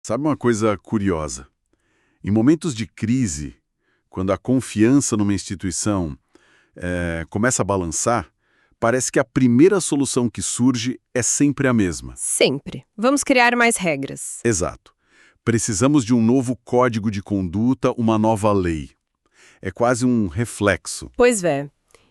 Sabe uma coisa curiosa? Em momentos de crise, quando a confiança numa instituição começa a balançar, parece que a primeira solução que surge é sempre a mesma. Sempre. Vamos criar mais regras. Exato. Precisamos de um novo código de conduta, uma nova lei. É quase um reflexo. Pois é.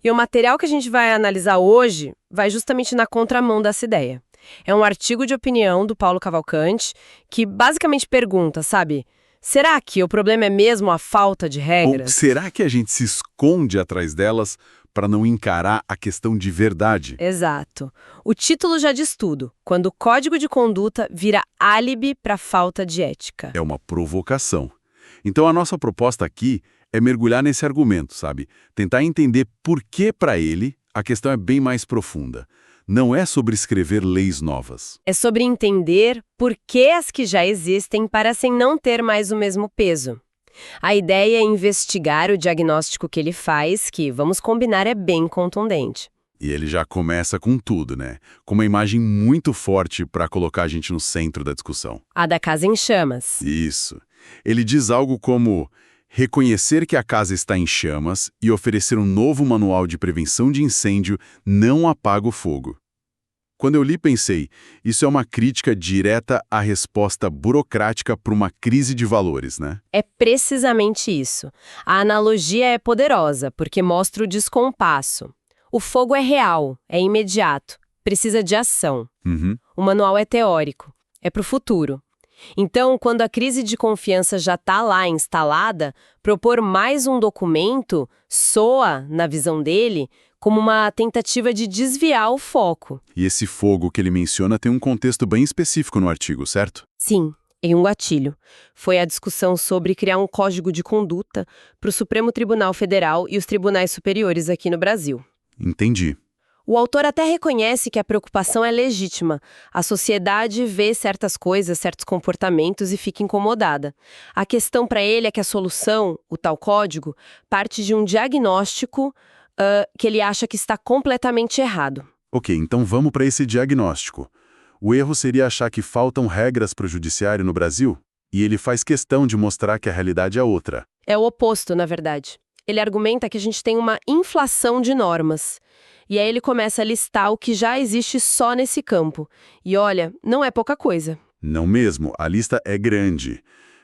E o material que a gente vai analisar hoje vai justamente na contramão dessa ideia. É um artigo de opinião do Paulo Cavalcante que basicamente pergunta, sabe? Será que o problema é mesmo a falta de Ou regras? será que a gente se esconde atrás delas para não encarar a questão de verdade? Exato. O título já diz tudo. Quando o código de conduta vira álibi para falta de ética. É uma provocação. Então a nossa proposta aqui é mergulhar nesse argumento, sabe? Tentar entender por que, para ele, a questão é bem mais profunda. Não é sobre escrever leis novas. É sobre entender por que as que já existem parecem não ter mais o mesmo peso. A ideia é investigar o diagnóstico que ele faz, que, vamos combinar, é bem contundente. E ele já começa com tudo, né? Com uma imagem muito forte para colocar a gente no centro da discussão. A da casa em chamas. Isso. Ele diz algo como: reconhecer que a casa está em chamas e oferecer um novo manual de prevenção de incêndio não apaga o fogo. Quando eu li, pensei, isso é uma crítica direta à resposta burocrática para uma crise de valores, né? É precisamente isso. A analogia é poderosa, porque mostra o descompasso. O fogo é real, é imediato, precisa de ação. Uhum. O manual é teórico, é para o futuro. Então, quando a crise de confiança já está lá instalada, propor mais um documento soa, na visão dele, como uma tentativa de desviar o foco. E esse fogo que ele menciona tem um contexto bem específico no artigo, certo? Sim, em um gatilho. Foi a discussão sobre criar um código de conduta para o Supremo Tribunal Federal e os tribunais superiores aqui no Brasil. Entendi. O autor até reconhece que a preocupação é legítima. A sociedade vê certas coisas, certos comportamentos e fica incomodada. A questão para ele é que a solução, o tal código, parte de um diagnóstico que ele acha que está completamente errado. Ok, então vamos para esse diagnóstico. O erro seria achar que faltam regras para o judiciário no Brasil? E ele faz questão de mostrar que a realidade é outra. É o oposto, na verdade. Ele argumenta que a gente tem uma inflação de normas. E aí ele começa a listar o que já existe só nesse campo. E olha, não é pouca coisa. Não mesmo, a lista é grande.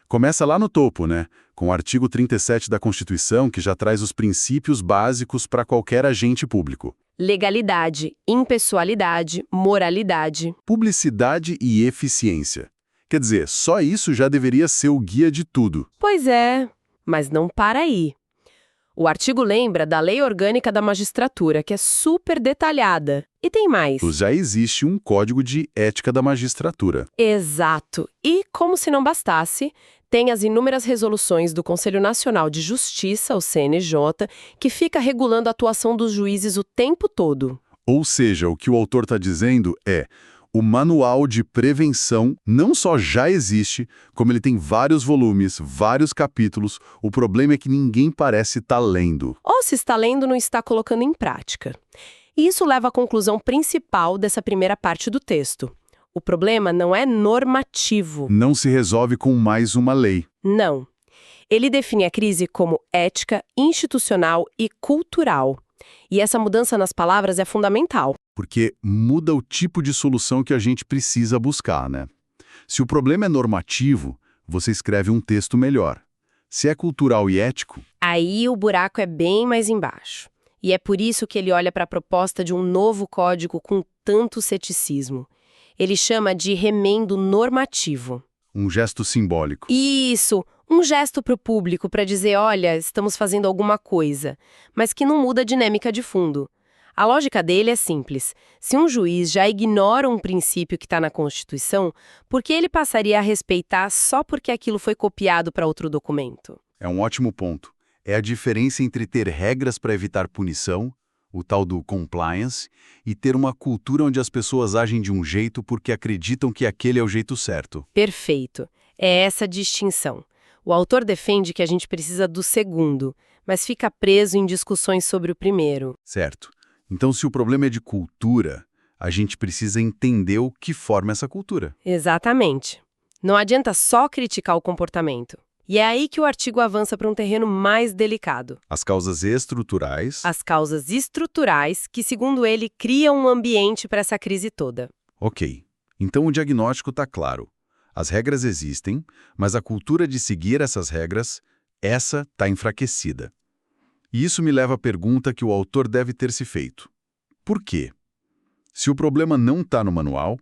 Começa lá no topo, né? Com o artigo 37 da Constituição, que já traz os princípios básicos para qualquer agente público. Legalidade, impessoalidade, moralidade. Publicidade e eficiência. Quer dizer, só isso já deveria ser o guia de tudo. Pois é, mas não para aí. O artigo lembra da Lei Orgânica da Magistratura, que é super detalhada. E tem mais. Já existe um código de ética da magistratura. Exato. E, como se não bastasse, tem as inúmeras resoluções do Conselho Nacional de Justiça, o CNJ, que fica regulando a atuação dos juízes o tempo todo. Ou seja, o que o autor está dizendo é: o manual de prevenção não só já existe, como ele tem vários volumes, vários capítulos, o problema é que ninguém parece estar lendo. Ou se está lendo, não está colocando em prática. E isso leva à conclusão principal dessa primeira parte do texto. O problema não é normativo. Não se resolve com mais uma lei. Não. Ele define a crise como ética, institucional e cultural. E essa mudança nas palavras é fundamental. Porque muda o tipo de solução que a gente precisa buscar, né? Se o problema é normativo, você escreve um texto melhor. Se é cultural e ético, Aí o buraco é bem mais embaixo. E é por isso que ele olha para a proposta de um novo código com tanto ceticismo. Ele chama de remendo normativo. um gesto simbólico. Isso, um gesto para o público para dizer, olha, estamos fazendo alguma coisa, mas que não muda a dinâmica de fundo. A lógica dele é simples. Se um juiz já ignora um princípio que está na Constituição, por que ele passaria a respeitar só porque aquilo foi copiado para outro documento? É um ótimo ponto. É a diferença entre ter regras para evitar punição, o tal do compliance, e ter uma cultura onde as pessoas agem de um jeito porque acreditam que aquele é o jeito certo. Perfeito. É essa a distinção. O autor defende que a gente precisa do segundo, mas fica preso em discussões sobre o primeiro. Certo. Então, se o problema é de cultura, a gente precisa entender o que forma essa cultura. Exatamente. Não adianta só criticar o comportamento. E é aí que o artigo avança para um terreno mais delicado. As causas estruturais. As causas estruturais que, segundo ele, criam um ambiente para essa crise toda. Ok. Então o diagnóstico está claro. As regras existem, mas a cultura de seguir essas regras, essa está enfraquecida. E isso me leva à pergunta que o autor deve ter se feito. Por quê? Se o problema não está no manual,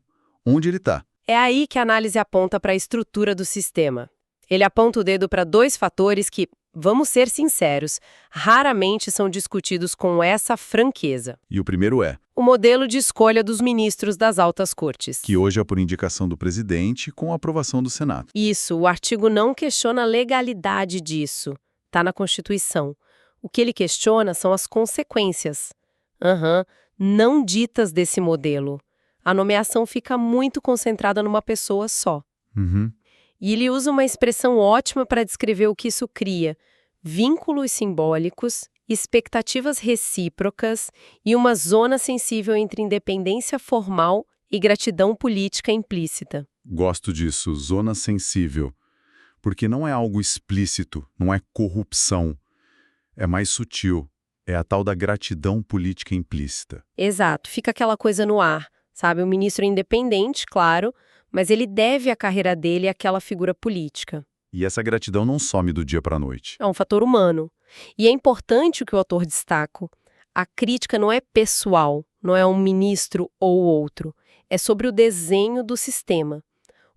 onde ele está? É aí que a análise aponta para a estrutura do sistema. Ele aponta o dedo para dois fatores que, vamos ser sinceros, raramente são discutidos com essa franqueza. E o primeiro é, O modelo de escolha dos ministros das altas cortes. que hoje é por indicação do presidente com a aprovação do Senado. Isso, o artigo não questiona a legalidade disso. Está na Constituição. O que ele questiona são as consequências. Não ditas desse modelo. A nomeação fica muito concentrada numa pessoa só. E ele usa uma expressão ótima para descrever o que isso cria: vínculos simbólicos, expectativas recíprocas e uma zona sensível entre independência formal e gratidão política implícita. Gosto disso, zona sensível. Porque não é algo explícito, não é corrupção. É mais sutil. É a tal da gratidão política implícita. Exato, fica aquela coisa no ar, sabe? O ministro é independente, claro, mas ele deve a carreira dele àquela figura política. E essa gratidão não some do dia para a noite. É um fator humano. E é importante o que o autor destaca. A crítica não é pessoal, não é um ministro ou outro. É sobre o desenho do sistema.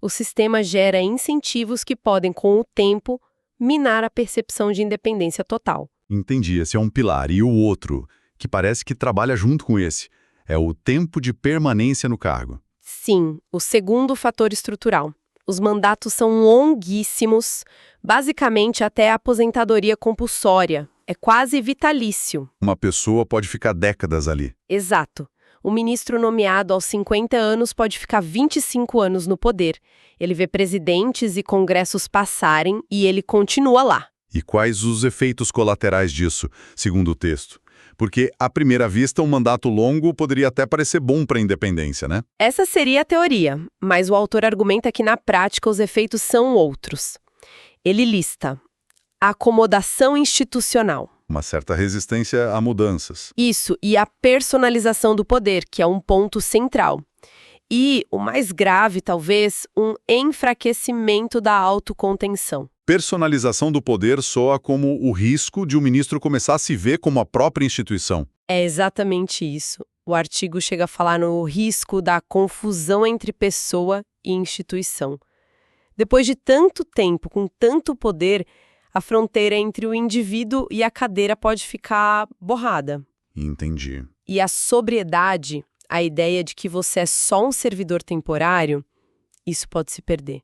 O sistema gera incentivos que podem, com o tempo, minar a percepção de independência total. Entendi, esse é um pilar. E o outro, que parece que trabalha junto com esse, é o tempo de permanência no cargo. Sim, o segundo fator estrutural. Os mandatos são longuíssimos, basicamente até a aposentadoria compulsória. É quase vitalício. Uma pessoa pode ficar décadas ali. Exato. O ministro nomeado aos 50 anos pode ficar 25 anos no poder. Ele vê presidentes e congressos passarem e ele continua lá. E quais os efeitos colaterais disso, segundo o texto? Porque, à primeira vista, um mandato longo poderia até parecer bom para a independência, né? Essa seria a teoria, mas o autor argumenta que na prática os efeitos são outros. Ele lista a acomodação institucional. Uma certa resistência a mudanças. Isso, e a personalização do poder, que é um ponto central. E, o mais grave, talvez, um enfraquecimento da autocontenção. Personalização do poder soa como o risco de o ministro começar a se ver como a própria instituição. É exatamente isso. O artigo chega a falar no risco da confusão entre pessoa e instituição. Depois de tanto tempo, com tanto poder, a fronteira entre o indivíduo e a cadeira pode ficar borrada. Entendi. E a sobriedade, a ideia de que você é só um servidor temporário, isso pode se perder.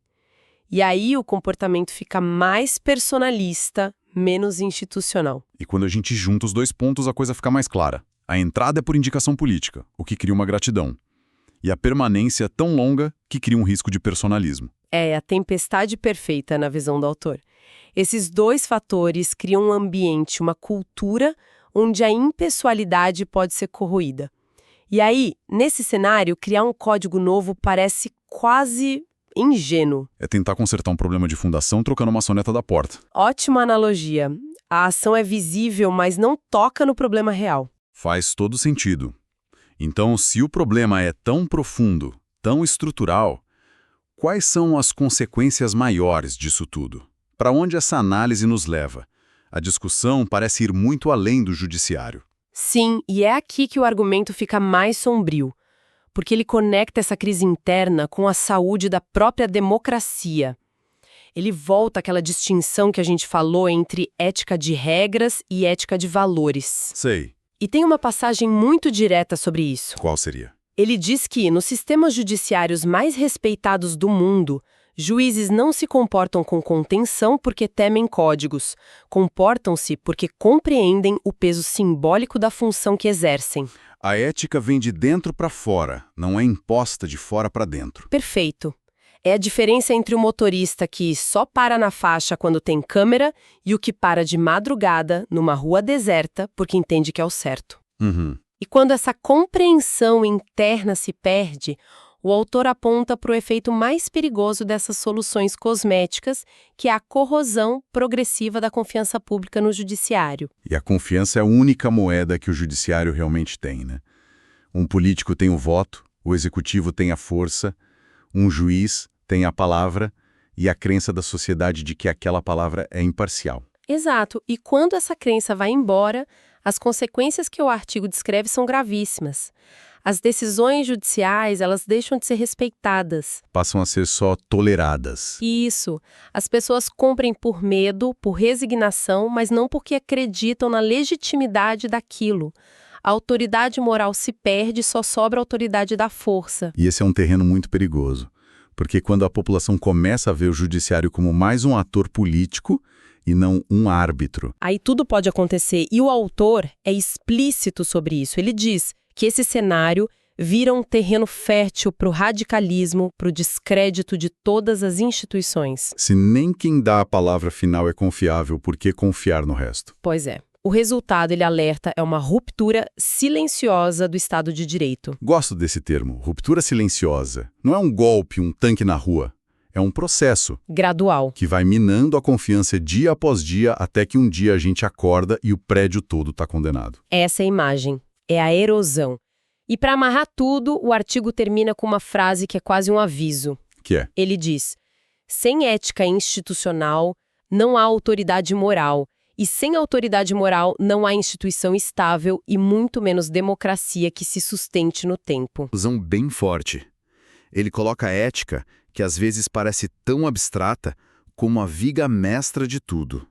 E aí o comportamento fica mais personalista, menos institucional. E quando a gente junta os dois pontos, a coisa fica mais clara. A entrada é por indicação política, o que cria uma gratidão. E a permanência é tão longa que cria um risco de personalismo. É a tempestade perfeita na visão do autor. Esses dois fatores criam um ambiente, uma cultura onde a impessoalidade pode ser corroída. E aí, nesse cenário, criar um código novo parece quase ingênuo. É tentar consertar um problema de fundação trocando uma soneta da porta. Ótima analogia. A ação é visível, mas não toca no problema real. Faz todo sentido. Então, se o problema é tão profundo, tão estrutural, quais são as consequências maiores disso tudo? Para onde essa análise nos leva? A discussão parece ir muito além do judiciário. Sim, e é aqui que o argumento fica mais sombrio, porque ele conecta essa crise interna com a saúde da própria democracia. Ele volta àquela distinção que a gente falou entre ética de regras e ética de valores. Sei. E tem uma passagem muito direta sobre isso. Qual seria? Ele diz que, nos sistemas judiciários mais respeitados do mundo, juízes não se comportam com contenção porque temem códigos. Comportam-se porque compreendem o peso simbólico da função que exercem. A ética vem de dentro para fora, não é imposta de fora para dentro. Perfeito. É a diferença entre o motorista que só para na faixa quando tem câmera e o que para de madrugada, numa rua deserta, porque entende que é o certo. E quando essa compreensão interna se perde, O autor aponta para o efeito mais perigoso dessas soluções cosméticas, que é a corrosão progressiva da confiança pública no judiciário. E a confiança é a única moeda que o judiciário realmente tem, né? Um político tem o voto, o executivo tem a força, um juiz tem a palavra e a crença da sociedade de que aquela palavra é imparcial. Exato, e quando essa crença vai embora, as consequências que o artigo descreve são gravíssimas. As decisões judiciais, elas deixam de ser respeitadas. Passam a ser só toleradas. Isso. As pessoas cumprem por medo, por resignação, mas não porque acreditam na legitimidade daquilo. A autoridade moral se perde e só sobra a autoridade da força. E esse é um terreno muito perigoso, porque quando a população começa a ver o judiciário como mais um ator político e não um árbitro. Aí tudo pode acontecer, e o autor é explícito sobre isso. Ele diz que esse cenário vira um terreno fértil para o radicalismo, para o descrédito de todas as instituições. Se nem quem dá a palavra final é confiável, por que confiar no resto? Pois é. O resultado, ele alerta, é uma ruptura silenciosa do Estado de Direito. Gosto desse termo, ruptura silenciosa. Não é um golpe, um tanque na rua. É um processo Gradual. que vai minando a confiança dia após dia até que um dia a gente acorda e o prédio todo está condenado. Essa é a imagem. É a erosão. E para amarrar tudo, o artigo termina com uma frase que é quase um aviso. Que é? Ele diz: sem ética institucional, não há autoridade moral. E sem autoridade moral, não há instituição estável e muito menos democracia que se sustente no tempo. Conclusão bem forte. Ele coloca a ética, que às vezes parece tão abstrata, como a viga mestra de tudo.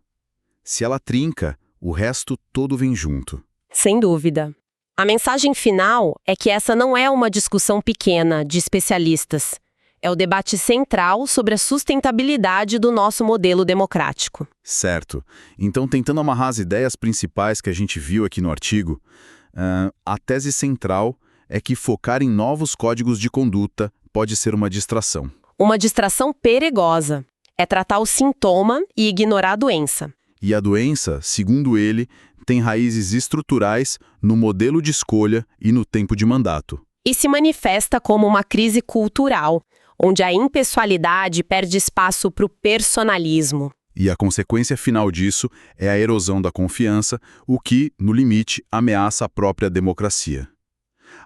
Se ela trinca, o resto todo vem junto. Sem dúvida. A mensagem final é que essa não é uma discussão pequena de especialistas. É o debate central sobre a sustentabilidade do nosso modelo democrático. Certo. Então, tentando amarrar as ideias principais que a gente viu aqui no artigo, a tese central é que focar em novos códigos de conduta pode ser uma distração. Uma distração perigosa. É tratar o sintoma e ignorar a doença. E a doença, segundo ele, tem raízes estruturais no modelo de escolha e no tempo de mandato. E se manifesta como uma crise cultural, onde a impessoalidade perde espaço para o personalismo. E a consequência final disso é a erosão da confiança, o que, no limite, ameaça a própria democracia.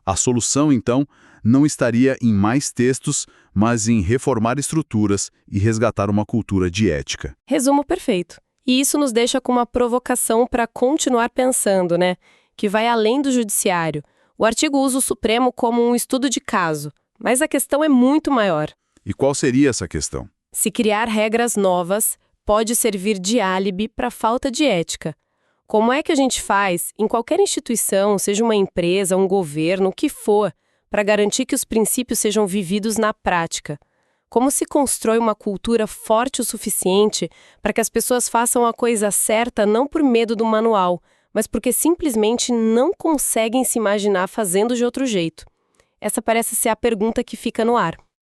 A solução, então, não estaria em mais textos, mas em reformar estruturas e resgatar uma cultura de ética. Resumo perfeito. E isso nos deixa com uma provocação para continuar pensando, né? Que vai além do judiciário. O artigo usa o Supremo como um estudo de caso, mas a questão é muito maior. E qual seria essa questão? Se criar regras novas pode servir de álibi para a falta de ética. Como é que a gente faz, em qualquer instituição, seja uma empresa, um governo, o que for, para garantir que os princípios sejam vividos na prática? Como se constrói uma cultura forte o suficiente para que as pessoas façam a coisa certa não por medo do manual, mas porque simplesmente não conseguem se imaginar fazendo de outro jeito? Essa parece ser a pergunta que fica no ar.